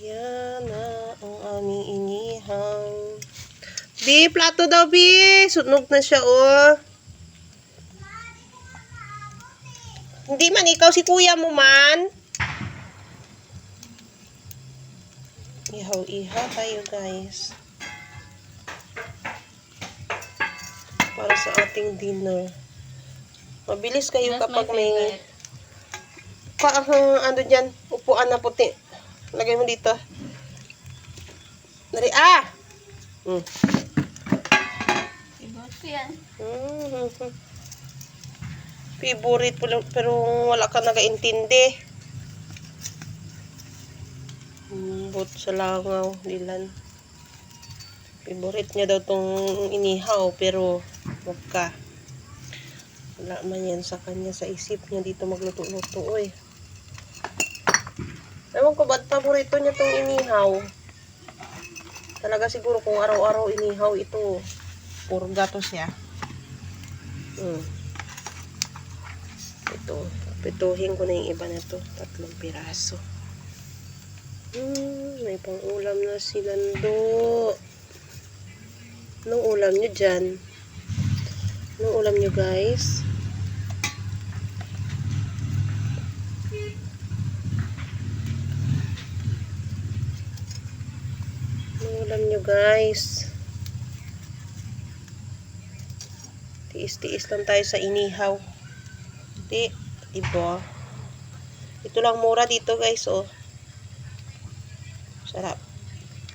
Yan na ang aming inihang. Bi, plato daw, Bi. Sunog na siya, oh. Hindi man, ikaw si kuya mo man. Ihaw-ihaw tayo, guys. Para sa ating dinner. Mabilis kayo kapag may... ano dyan, upuan na puti. Lagay mo dito. Dari, Favorite ko yan. Favorite pero wala ka nagaintindi. Bot sa langaw, dilan. Favorite niya daw tong inihaw pero wag ka. Wala man yan sa kanya, sa isip niya dito magluto-luto, oy. Ewan ko ba't paborito niya tong inihaw. Talaga siguro kung araw-araw inihaw ito, puro gato siya. Ito, pituhin ko na yung iba na to. 3 piraso. May pang-ulam na si Lando. Anong ulam nyo dyan? Anong ulam nyo, guys? Anong ulam nyo, guys? Tiis-tiis lang tayo sa inihaw. Diba? Ito lang mura dito, guys, oh. Sarap.